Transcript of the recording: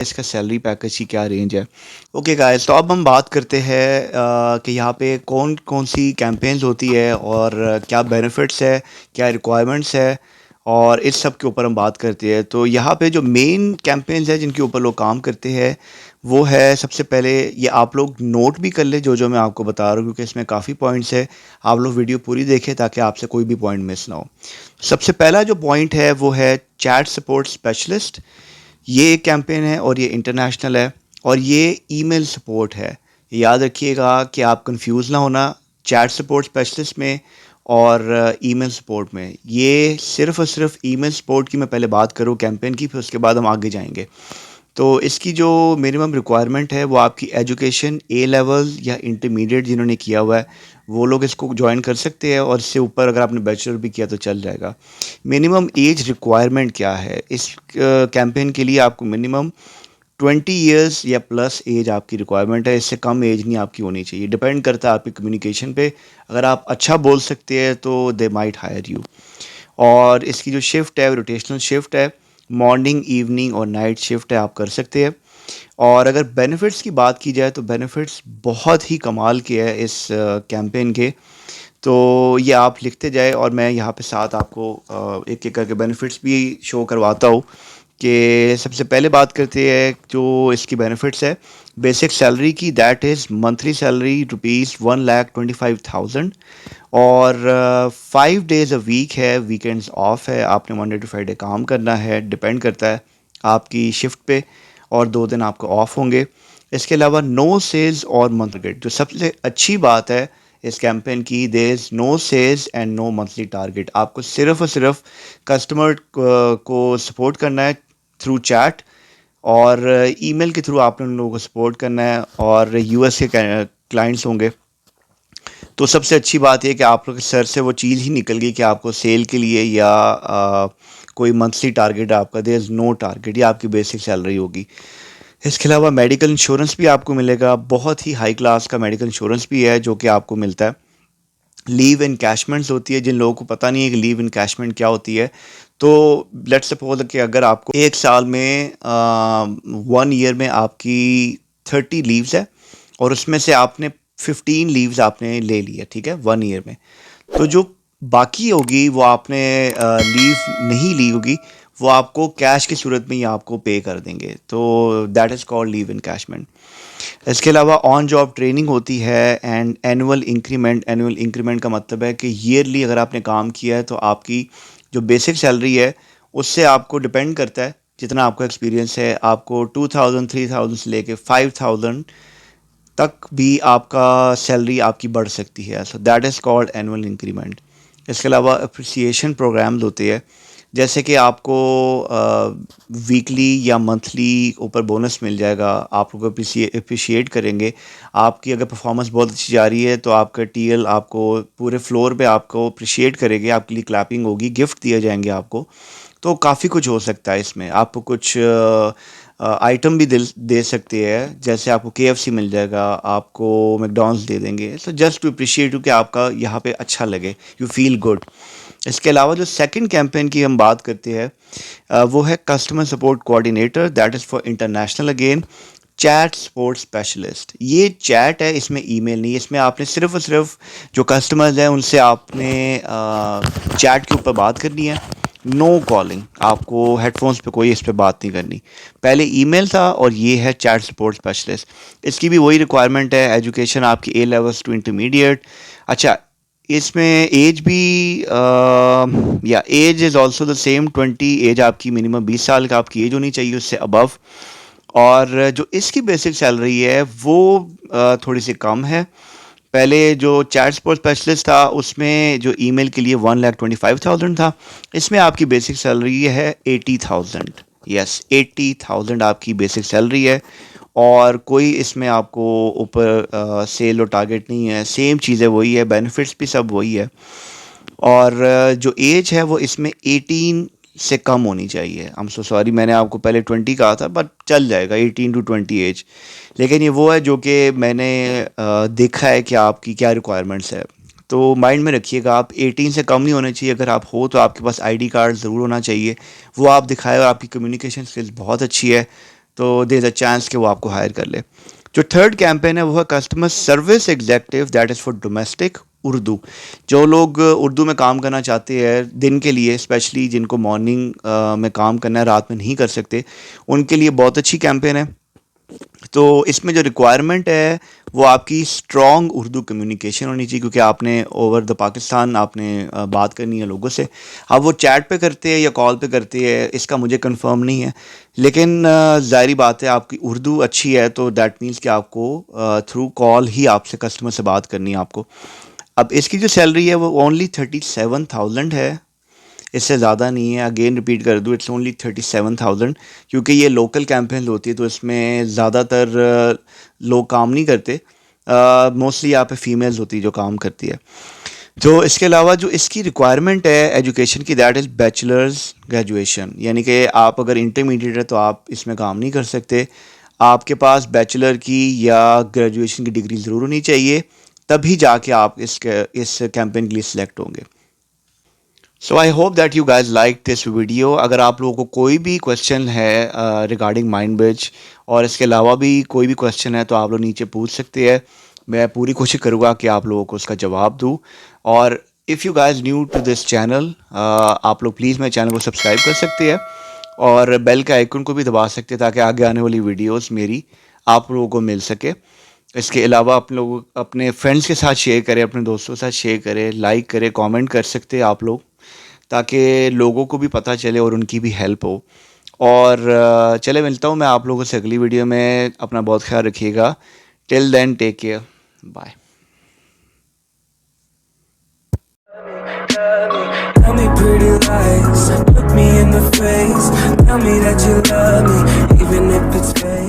इसका salary package की क्या रेंज है। ओके गाइस, तो अब हम बात करते हैं कि यहाँ पे कौन कौन सी कैंपेन्स होती है और क्या बेनिफिट्स है, क्या रिक्वायरमेंट्स है, और इस सब के ऊपर हम बात करते हैं। तो यहाँ पे जो मेन कैंपेन्स है जिनके ऊपर लोग काम करते हैं वो है, सबसे पहले ये आप लोग नोट भी कर ले जो जो मैं आपको बता रहा हूँ, क्योंकि इसमें काफ़ी पॉइंट्स है। आप लोग वीडियो पूरी देखें ताकि आपसे कोई भी पॉइंट मिस ना हो। सबसे पहला जो पॉइंट है वो है चैट सपोर्ट स्पेशलिस्ट। ये एक कैंपेन है और ये इंटरनेशनल है और ये ईमेल सपोर्ट है। याद रखिएगा कि आप कंफ्यूज ना होना चैट सपोर्ट स्पेशलिस्ट में और ईमेल सपोर्ट में। ये सिर्फ और सिर्फ ईमेल सपोर्ट की मैं पहले बात करूँ कैंपेन की, फिर उसके बाद हम आगे जाएंगे। तो इसकी जो मिनिमम रिक्वायरमेंट है वो आपकी एजुकेशन ए लेवल या इंटरमीडिएट जिन्होंने किया हुआ है वो लोग इसको ज्वाइन कर सकते हैं, और इससे ऊपर अगर आपने बैचलर भी किया तो चल जाएगा। मिनिमम एज रिक्वायरमेंट क्या है इस कैंपेन के लिए? आपको मिनिमम 20 ईयर्स या प्लस एज आपकी रिक्वायरमेंट है। इससे कम एज नहीं आपकी होनी चाहिए। डिपेंड करता है आपकी कम्युनिकेशन पे। अगर आप अच्छा बोल सकते हैं तो दे माइट हायर यू। और इसकी जो शिफ्ट है वो रोटेशनल शिफ्ट है। मॉर्निंग, इवनिंग और नाइट शिफ्ट है, आप कर सकते हैं। और अगर बेनिफिट्स की बात की जाए तो बेनिफिट्स बहुत ही कमाल के हैं इस कैंपेन के। तो ये आप लिखते जाए और मैं यहाँ पे साथ आपको एक एक करके बेनिफिट्स भी शो करवाता हूँ। कि सबसे पहले बात करते हैं जो इसकी बेनिफिट्स है बेसिक सैलरी की, दैट इज़ मंथली सैलरी ₹1,25,000। और 5 डेज़ अ वीक है, वीकेंड्स ऑफ है, आपने मंडे टू फ्राइडे काम करना है। डिपेंड करता है आपकी शिफ्ट पे, और 2 दिन आपको ऑफ होंगे। इसके अलावा नो सेल्स और मंथ टारगेट। जो सबसे अच्छी बात है इस कैंपेन की, there is no sales and no monthly target. आपको सिर्फ और सिर्फ कस्टमर को सपोर्ट करना है थ्रू चैट, और ईमेल के थ्रू आपने उन लोगों को सपोर्ट करना है, और यूएस के क्लाइंट्स होंगे। तो सबसे अच्छी बात यह कि आप लोग के सर से वो चीज़ ही निकल गई कि आपको सेल के लिए या कोई मंथली टारगेट आपका, देयर इज़ नो टारगेट, ये आपकी बेसिक सैलरी होगी। इसके अलावा मेडिकल इंश्योरेंस भी आपको मिलेगा। बहुत ही हाई क्लास का मेडिकल इंश्योरेंस भी है जो कि आपको मिलता है। लीव इनकैशमेंट्स होती है, जिन लोगों को पता नहीं है कि लीव इनकैशमेंट क्या होती है, तो लेट्स सपोज कि अगर आपको एक साल में 1 ईयर में आपकी 30 लीव्स है और उसमें से आपने 15 लीव्स आपने ले लिया, ठीक है, 1 ईयर में। तो जो बाकी होगी वो आपने लीव नहीं ली होगी, वो आपको कैश की सूरत में ही आपको पे कर देंगे। तो that is called leave encashment. इसके अलावा ऑन जॉब ट्रेनिंग होती है and annual increment. Annual increment का मतलब है कि ईयरली अगर आपने काम किया है तो आपकी जो बेसिक सैलरी है उससे आपको डिपेंड करता है जितना आपका एक्सपीरियंस है, आपको 2000 3000 से लेके 5000 तक भी आपका सैलरी आपकी बढ़ सकती है। So that is called annual increment. इसके अलावा अप्रिसिएशन प्रोग्राम्स होते हैं, जैसे कि आपको वीकली या मंथली ऊपर बोनस मिल जाएगा। आप लोग अप्रिशिएट करेंगे। आपकी अगर परफॉर्मेंस बहुत अच्छी जा रही है तो आपका टीएल आपको पूरे फ्लोर पे आपको अप्रिशिएट करेंगे, आपके लिए क्लैपिंग होगी, गिफ्ट दिए जाएंगे आपको। तो काफ़ी कुछ हो सकता है इसमें। आपको कुछ आइटम भी दे सकते हैं, जैसे आपको केएफसी मिल जाएगा, आपको मैकडॉनल्ड्स दे देंगे। So just to appreciate you कि आपका यहाँ पे अच्छा लगे, यू फील गुड। इसके अलावा जो सेकंड कैंपेन की हम बात करते हैं वो है customer support coordinator, that is for international again. Chat support specialist, ये चैट है, इसमें ईमेल नहीं है। इसमें आपने सिर्फ और सिर्फ जो कस्टमर्स हैं उनसे आपने चैट के ऊपर बात करनी है। नो कॉलिंग, आपको हेडफोन्स पे कोई इस पे बात नहीं करनी। पहले ईमेल था और ये है चैट सपोर्ट स्पेशलिस्ट। इसकी भी वही रिक्वायरमेंट है, एजुकेशन आपकी ए लेवल्स टू इंटरमीडिएट। अच्छा, इसमें एज भी या age is also the same 20। Age आपकी मिनिमम 20 साल का आपकी एज होनी चाहिए, उससे अबव। और जो इसकी बेसिक सैलरी है वो थोड़ी सी कम है। पहले जो चैट सपोर्ट स्पेशलिस्ट था उसमें जो ईमेल के लिए 1,25,000 था, इसमें आपकी बेसिक सैलरी है 80,000। यस, 80,000 आपकी बेसिक सैलरी है, और कोई इसमें आपको ऊपर सेल और टारगेट नहीं है। सेम चीज़ें वही है, बेनिफिट्स भी सब वही है। और जो एज है वो इसमें 18 से कम होनी चाहिए। आई एम सो सॉरी, मैंने आपको पहले 20 कहा था, बट चल जाएगा 18 to 20 एज। लेकिन ये वो है जो कि मैंने देखा है कि आपकी क्या रिक्वायरमेंट्स है। तो माइंड में रखिएगा, आप 18 से कम नहीं होने चाहिए। अगर आप हो तो आपके पास आईडी कार्ड ज़रूर होना चाहिए, वो आप दिखाए, और आपकी कम्युनिकेशन स्किल्स बहुत अच्छी है तो देयर इज़ अ चांस कि वो आपको हायर कर ले। जो थर्ड कैंपेन है वो है customer service executive, that is for domestic Urdu. जो लोग उर्दू में काम करना चाहते हैं दिन के लिए, स्पेशली जिनको मॉर्निंग में काम करना है, रात में नहीं कर सकते, उनके लिए बहुत अच्छी कैंपेन है। तो इसमें जो रिक्वायरमेंट है वो आपकी स्ट्रॉन्ग उर्दू कम्युनिकेशन होनी चाहिए, क्योंकि आपने ओवर द पाकिस्तान आपने बात करनी है लोगों से। अब वो चैट पे करते हैं या कॉल पे करते हैं, इसका मुझे कंफर्म नहीं है, लेकिन ज़ाहिर बात है आपकी उर्दू अच्छी है तो दैट मीन्स कि आपको थ्रू कॉल ही आपसे कस्टमर से बात करनी है आपको। अब इसकी जो सैलरी है वो ओनली 37,000 है, इससे ज़्यादा नहीं है। अगेन रिपीट कर दूँ, इट्स ओनली 37,000, क्योंकि ये लोकल कैंपेन होती है तो इसमें ज़्यादातर लोग काम नहीं करते, मोस्टली यहाँ पे फीमेल्स होती है जो काम करती है। तो इसके अलावा जो इसकी रिक्वायरमेंट है एजुकेशन की, दैट इज़ बैचलर्स ग्रेजुएशन, यानी कि आप अगर इंटरमीडिएट है तो आप इसमें काम नहीं कर सकते। आपके पास बैचलर की या ग्रेजुएशन की डिग्री ज़रूर होनी चाहिए, तभी जाके आप इस कैंपेन के लिए सिलेक्ट होंगे। So I hope that you guys like this video. अगर आप लोगों को कोई भी क्वेश्चन है रिगार्डिंग माइंडब्रिज, और इसके अलावा भी कोई भी क्वेश्चन है, तो आप लोग नीचे पूछ सकते हैं। मैं पूरी कोशिश करूँगा कि आप लोगों को उसका जवाब दूँ। और if you guys new to this channel, आप लोग प्लीज़ मेरे चैनल को सब्सक्राइब कर सकते हैं और बेल के आइकन को भी दबा सकते हैं, ताकि आगे आने वाली वीडियोस मेरी आप लोगों को मिल सके। इसके अलावा आप लोग अपने फ्रेंड्स के साथ शेयर करें, अपने दोस्तों के साथ शेयर करें, लाइक करें, कमेंट कर सकते हैं आप लोग, ताकि लोगों को भी पता चले और उनकी भी हेल्प हो। और चले मिलता हूँ मैं आप लोगों से अगली वीडियो में। अपना बहुत ख्याल रखिएगा। Till then take care, bye. Tell me pretty lies, look me in the face. Tell me that you love me, even if it's fake.